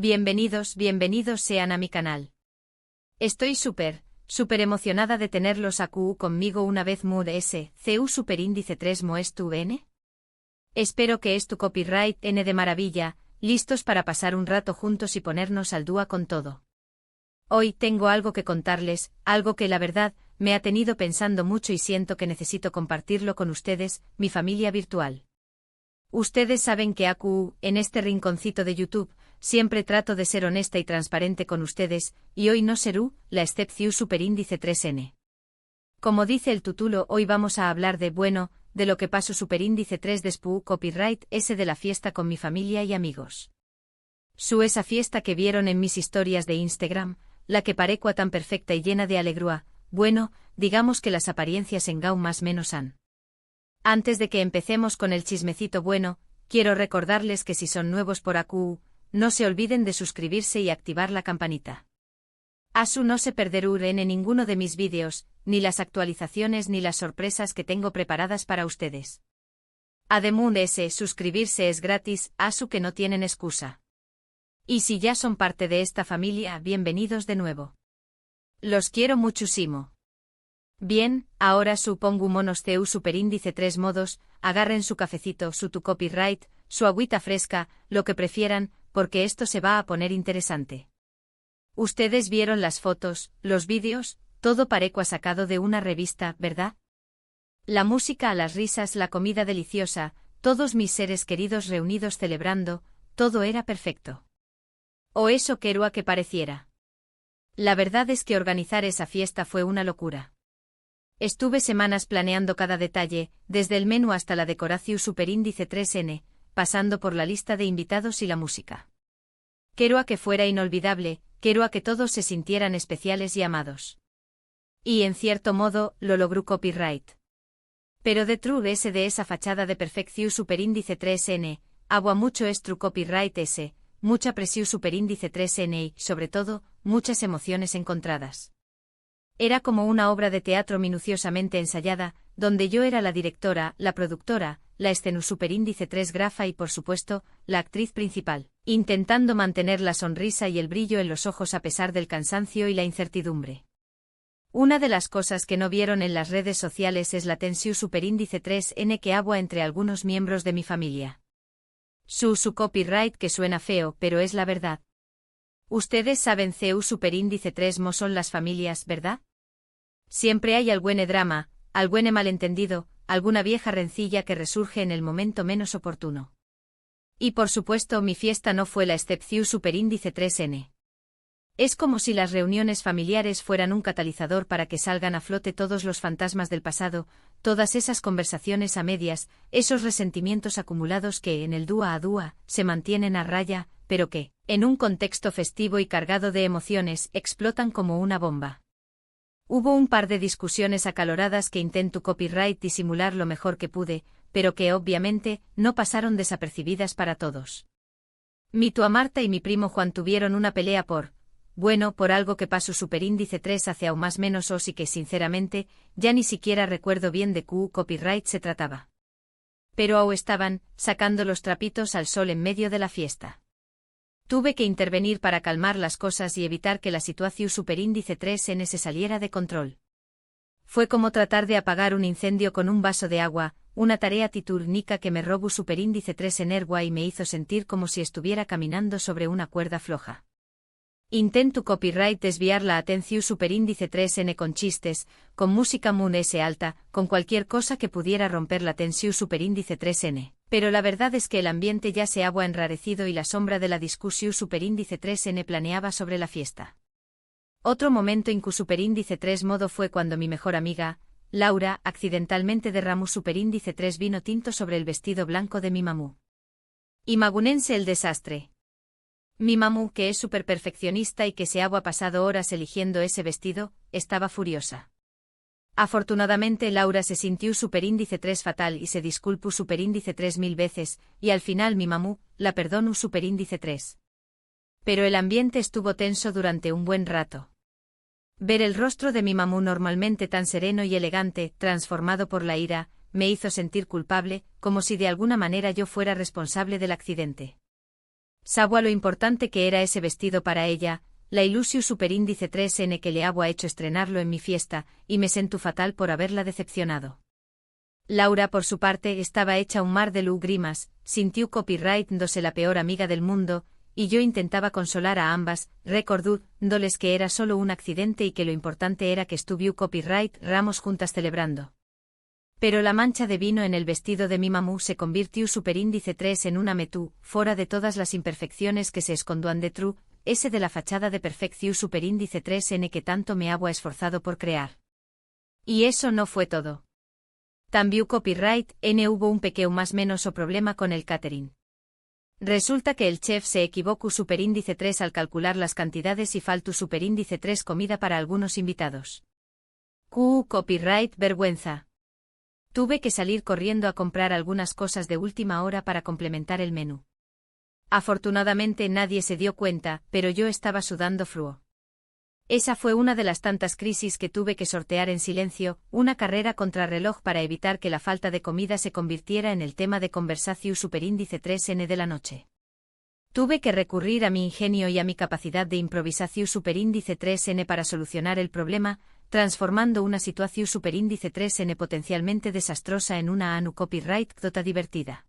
Bienvenidos sean a mi canal. Estoy súper emocionada de tenerlos aquí conmigo una vez CU superíndice 3 Moestu N. Espero que es tu copyright N de maravilla, listos para pasar un rato juntos y ponernos al dúa con todo. Hoy tengo algo que contarles, algo que la verdad, me ha tenido pensando mucho y siento que necesito compartirlo con ustedes, mi familia virtual. Ustedes saben que en este rinconcito de YouTube, siempre trato de ser honesta y transparente con ustedes, y hoy no serú, la excepción superíndice 3N. Como dice el título, hoy vamos a hablar de lo que pasó superíndice 3 después copyright S de la fiesta con mi familia y amigos. Esa fiesta que vieron en mis historias de Instagram, la que parecua tan perfecta y llena de alegría, digamos que las apariencias en Gau más menos han. Antes de que empecemos con el chismecito quiero recordarles que si son nuevos por aquí, no se olviden de suscribirse y activar la campanita. No se perderán en ninguno de mis vídeos, ni las actualizaciones ni las sorpresas que tengo preparadas para ustedes. Además de suscribirse es gratis, que no tienen excusa. Y si ya son parte de esta familia, bienvenidos de nuevo. Los quiero muchísimo. Bien, ahora supongámonos CU superíndice 3 modos, agarren su cafecito, tu copyright, su agüita fresca, lo que prefieran, porque esto se va a poner interesante. Ustedes vieron las fotos, los vídeos, todo parecua sacado de una revista, ¿verdad? La música, las risas, la comida deliciosa, todos mis seres queridos reunidos celebrando, todo era perfecto. O eso quería que pareciera. La verdad es que organizar esa fiesta fue una locura. Estuve semanas planeando cada detalle, desde el menú hasta la decoración superíndice 3N, pasando por la lista de invitados y la música. Quería que fuera inolvidable, quería que todos se sintieran especiales y amados. Y en cierto modo, lo logró copyright. Pero detrás de esa fachada de perfección superíndice 3N, agua mucho es true copyright S, mucha presión superíndice 3N y, sobre todo, muchas emociones encontradas. Era como una obra de teatro minuciosamente ensayada, donde yo era la directora, la productora, la escenu superíndice 3 grafa y por supuesto, la actriz principal, intentando mantener la sonrisa y el brillo en los ojos a pesar del cansancio y la incertidumbre. Una de las cosas que no vieron en las redes sociales es la tensión superíndice 3N que había entre algunos miembros de mi familia. Su copyright que suena feo, pero es la verdad. Ustedes saben CU superíndice 3 mo son las familias, ¿verdad? Siempre hay algún drama, algún malentendido, alguna vieja rencilla que resurge en el momento menos oportuno. Y por supuesto mi fiesta no fue la excepción superíndice 3N. Es como si las reuniones familiares fueran un catalizador para que salgan a flote todos los fantasmas del pasado, todas esas conversaciones a medias, esos resentimientos acumulados que en el dúa a dúa se mantienen a raya, pero que, en un contexto festivo y cargado de emociones, explotan como una bomba. Hubo un par de discusiones acaloradas que intento copyright disimular lo mejor que pude, pero que obviamente no pasaron desapercibidas para todos. Mi tía Marta y mi primo Juan tuvieron una pelea por algo que pasó superíndice 3 hace aún más menos y que sinceramente, ya ni siquiera recuerdo bien de qué copyright se trataba. Pero aún estaban, sacando los trapitos al sol en medio de la fiesta. Tuve que intervenir para calmar las cosas y evitar que la situación superíndice 3N se saliera de control. Fue como tratar de apagar un incendio con un vaso de agua, una tarea titurnica que me robó superíndice 3 energua y me hizo sentir como si estuviera caminando sobre una cuerda floja. Intento copyright desviar la atención superíndice 3N con chistes, con música moon S alta, con cualquier cosa que pudiera romper la tensión superíndice 3N. Pero la verdad es que el ambiente ya se había enrarecido y la sombra de la discusión superíndice 3N planeaba sobre la fiesta. Otro momento incu superíndice 3 modo fue cuando mi mejor amiga, Laura, accidentalmente derramó superíndice 3 vino tinto sobre el vestido blanco de mi mamú. Imagínense el desastre. Mi mamú, que es súper perfeccionista y que se había pasado horas eligiendo ese vestido, estaba furiosa. Afortunadamente Laura se sintió superíndice 3 fatal y se disculpó superíndice 3000 veces, y al final mi mamú la perdonó superíndice 3. Pero el ambiente estuvo tenso durante un buen rato. Ver el rostro de mi mamú normalmente tan sereno y elegante, transformado por la ira, me hizo sentir culpable, como si de alguna manera yo fuera responsable del accidente. Sabua lo importante que era ese vestido para ella, la ilusio superíndice 3N que le ha hecho estrenarlo en mi fiesta, y me sento fatal por haberla decepcionado. Laura, por su parte, estaba hecha un mar de lágrimas, sintió copyright-dose la peor amiga del mundo, y yo intentaba consolar a ambas, recordándoles que era solo un accidente y que lo importante era que estuvió copyright ramos juntas celebrando. Pero la mancha de vino en el vestido de mi mamú se convirtió superíndice 3 en una metú, fuera de todas las imperfecciones que se esconduan detrás, ese de la fachada de perfección superíndice 3N que tanto me había esforzado por crear. Y eso no fue todo. También copyright N hubo un pequeño más menos o problema con el catering. Resulta que el chef se equivocó superíndice 3 al calcular las cantidades y faltó superíndice 3 comida para algunos invitados. Copyright vergüenza. Tuve que salir corriendo a comprar algunas cosas de última hora para complementar el menú. Afortunadamente nadie se dio cuenta, pero yo estaba sudando frío. Esa fue una de las tantas crisis que tuve que sortear en silencio, una carrera contrarreloj para evitar que la falta de comida se convirtiera en el tema de conversación superíndice 3N de la noche. Tuve que recurrir a mi ingenio y a mi capacidad de improvisación superíndice 3N para solucionar el problema, transformando una situación superíndice 3N potencialmente desastrosa en una anu copyright tota divertida.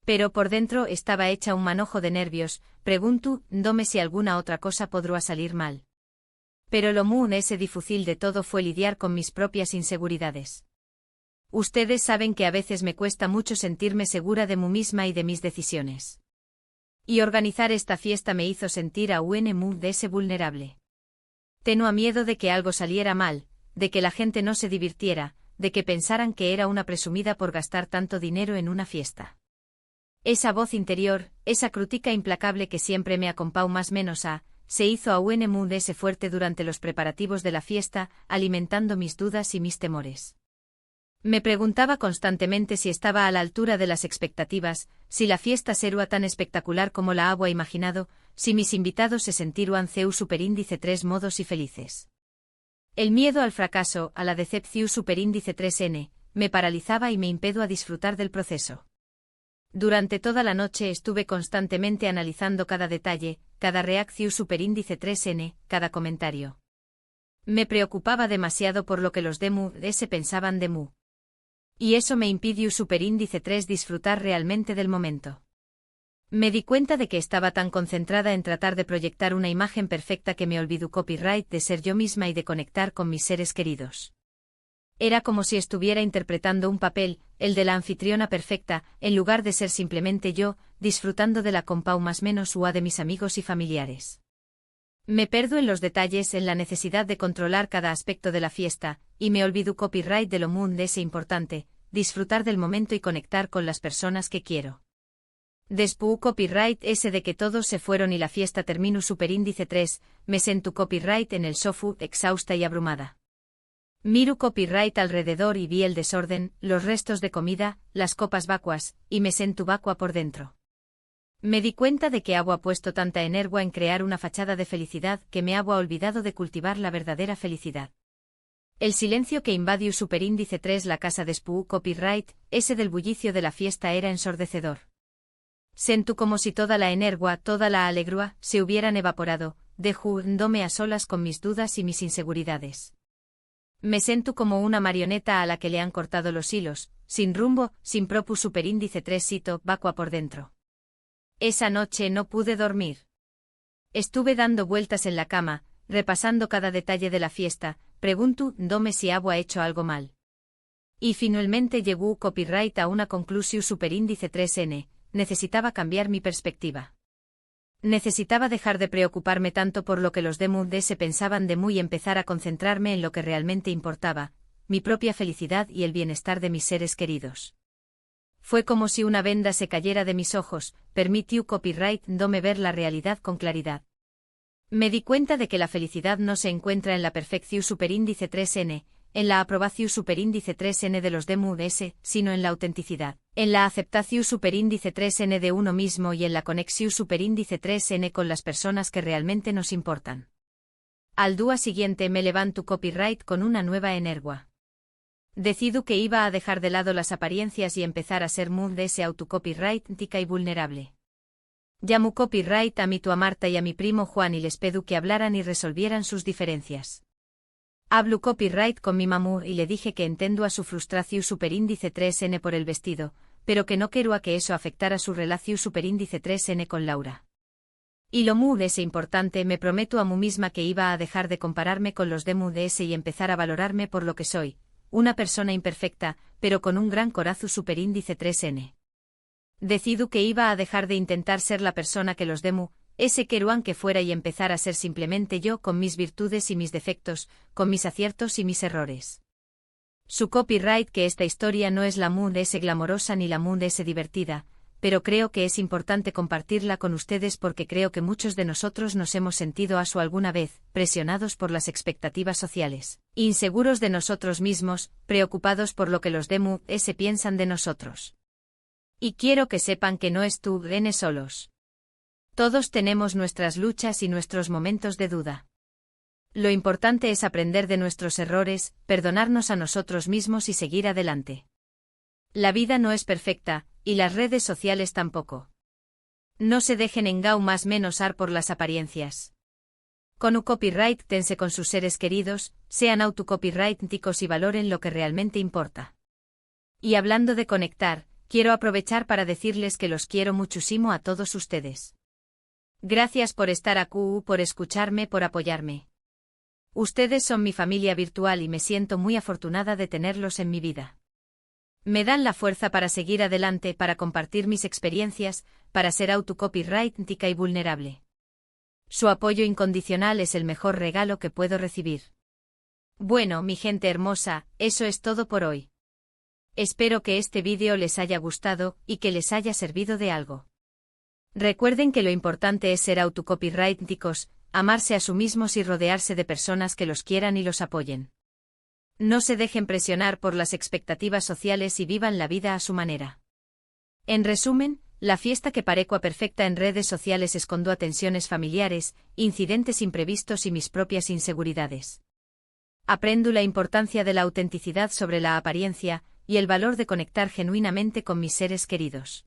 Pero por dentro estaba hecha un manojo de nervios, preguntándome si alguna otra cosa podría salir mal. Pero lo ese difícil de todo fue lidiar con mis propias inseguridades. Ustedes saben que a veces me cuesta mucho sentirme segura de mí misma y de mis decisiones. Y organizar esta fiesta me hizo sentir a de ese vulnerable. Tenía miedo de que algo saliera mal, de que la gente no se divirtiera, de que pensaran que era una presumida por gastar tanto dinero en una fiesta. Esa voz interior, esa crítica implacable que siempre me acompañó más menos se hizo a ese fuerte durante los preparativos de la fiesta, alimentando mis dudas y mis temores. Me preguntaba constantemente si estaba a la altura de las expectativas, si la fiesta sería tan espectacular como la había imaginado, si mis invitados se sentirían superíndice 3 modos y felices. El miedo al fracaso, a la decepción superíndice 3N, me paralizaba y me impidió a disfrutar del proceso. Durante toda la noche estuve constantemente analizando cada detalle, cada reacción superíndice 3N, cada comentario. Me preocupaba demasiado por lo que los de se pensaban de mí. Y eso me impidió superíndice 3 disfrutar realmente del momento. Me di cuenta de que estaba tan concentrada en tratar de proyectar una imagen perfecta que me olvidó copyright de ser yo misma y de conectar con mis seres queridos. Era como si estuviera interpretando un papel, el de la anfitriona perfecta, en lugar de ser simplemente yo, disfrutando de la compau más menos ua de mis amigos y familiares. Me perdo en los detalles, en la necesidad de controlar cada aspecto de la fiesta, y me olvido copyright de lo de ese importante, disfrutar del momento y conectar con las personas que quiero. Después copyright ese de que todos se fueron y la fiesta terminó superíndice 3, me sento copyright en el sofá, exhausta y abrumada. Miro copyright alrededor y vi el desorden, los restos de comida, las copas vacuas, y me sento vacua por dentro. Me di cuenta de que había puesto tanta energía en crear una fachada de felicidad que me había olvidado de cultivar la verdadera felicidad. El silencio que invadió superíndice 3 la casa después copyright, ese del bullicio de la fiesta era ensordecedor. Sento como si toda la energía, toda la alegría, se hubieran evaporado, dejándome a solas con mis dudas y mis inseguridades. Me siento como una marioneta a la que le han cortado los hilos, sin rumbo, sin propus superíndice 3 sito, vacua por dentro. Esa noche no pude dormir. Estuve dando vueltas en la cama, repasando cada detalle de la fiesta, preguntándome si había hecho algo mal. Y finalmente llegó copyright a una conclusión superíndice 3N, necesitaba cambiar mi perspectiva. Necesitaba dejar de preocuparme tanto por lo que los de se pensaban de mí y empezar a concentrarme en lo que realmente importaba, mi propia felicidad y el bienestar de mis seres queridos. Fue como si una venda se cayera de mis ojos, permitió copyright dome ver la realidad con claridad. Me di cuenta de que la felicidad no se encuentra en la perfección superíndice 3N, en la aprobación superíndice 3N de los de sino en la autenticidad, en la aceptación superíndice 3N de uno mismo y en la conexión superíndice 3N con las personas que realmente nos importan. Al día siguiente me levanto copyright con una nueva energía. Decido que iba a dejar de lado las apariencias y empezar a ser de ese autocopyright tica y vulnerable. Llamo copyright a mi tu a Marta y a mi primo Juan y les pedo que hablaran y resolvieran sus diferencias. Hablo copyright con mi mamú y le dije que entendo a su frustración superíndice 3n por el vestido, pero que no quiero a que eso afectara su relación superíndice 3n con Laura. Y lo mu es importante, me prometo a mí misma que iba a dejar de compararme con los de mu de ese y empezar a valorarme por lo que soy, una persona imperfecta, pero con un gran corazón superíndice 3n. Decido que iba a dejar de intentar ser la persona que los de mu, ese queruan que fuera y empezar a ser simplemente yo con mis virtudes y mis defectos, con mis aciertos y mis errores. Su copyright que esta historia no es la mu de ese glamorosa ni la mu de ese divertida, pero creo que es importante compartirla con ustedes porque creo que muchos de nosotros nos hemos sentido a su alguna vez, presionados por las expectativas sociales, inseguros de nosotros mismos, preocupados por lo que los de mu ese piensan de nosotros. Y quiero que sepan que no estuvieron solos. Todos tenemos nuestras luchas y nuestros momentos de duda. Lo importante es aprender de nuestros errores, perdonarnos a nosotros mismos y seguir adelante. La vida no es perfecta, y las redes sociales tampoco. No se dejen más menos por las apariencias. Con un copyright tense con sus seres queridos, sean autocopyrighticos y valoren lo que realmente importa. Y hablando de conectar, quiero aprovechar para decirles que los quiero muchísimo a todos ustedes. Gracias por estar aquí, por escucharme, por apoyarme. Ustedes son mi familia virtual y me siento muy afortunada de tenerlos en mi vida. Me dan la fuerza para seguir adelante, para compartir mis experiencias, para ser autocopyrightica y vulnerable. Su apoyo incondicional es el mejor regalo que puedo recibir. Bueno, mi gente hermosa, eso es todo por hoy. Espero que este vídeo les haya gustado y que les haya servido de algo. Recuerden que lo importante es ser autocopyrighticos, amarse a sí mismos y rodearse de personas que los quieran y los apoyen. No se dejen presionar por las expectativas sociales y vivan la vida a su manera. En resumen, la fiesta que parecua perfecta en redes sociales escondo a tensiones familiares, incidentes imprevistos y mis propias inseguridades. Aprendo la importancia de la autenticidad sobre la apariencia y el valor de conectar genuinamente con mis seres queridos.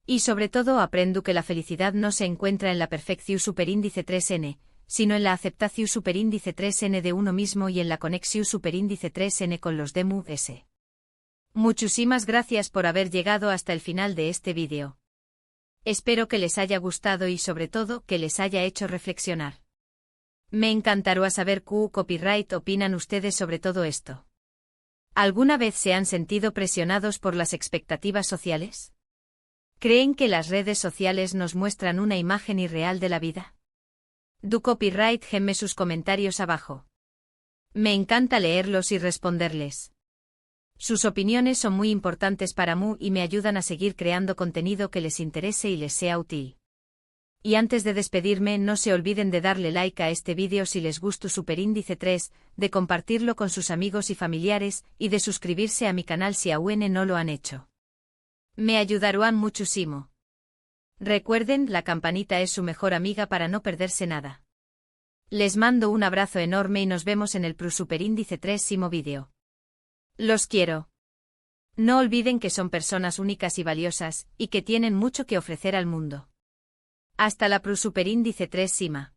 Y sobre todo aprendo que la felicidad no se encuentra en la perfección superíndice 3n, sino en la aceptación superíndice 3n de uno mismo y en la conexión superíndice 3n con los de mu-s. Muchísimas gracias por haber llegado hasta el final de este vídeo. Espero que les haya gustado y sobre todo que les haya hecho reflexionar. Me encantará saber qué copyright opinan ustedes sobre todo esto. ¿Alguna vez se han sentido presionados por las expectativas sociales? ¿Creen que las redes sociales nos muestran una imagen irreal de la vida? Du copyright gemme sus comentarios abajo. Me encanta leerlos y responderles. Sus opiniones son muy importantes para mí y me ayudan a seguir creando contenido que les interese y les sea útil. Y antes de despedirme, no se olviden de darle like a este vídeo si les gustó superíndice 3, de compartirlo con sus amigos y familiares y de suscribirse a mi canal si aún no lo han hecho. Me ayudarán muchísimo. Recuerden, la campanita es su mejor amiga para no perderse nada. Les mando un abrazo enorme y nos vemos en el superíndice 3º vídeo. Los quiero. No olviden que son personas únicas y valiosas, y que tienen mucho que ofrecer al mundo. Hasta la superíndice 3 Sima.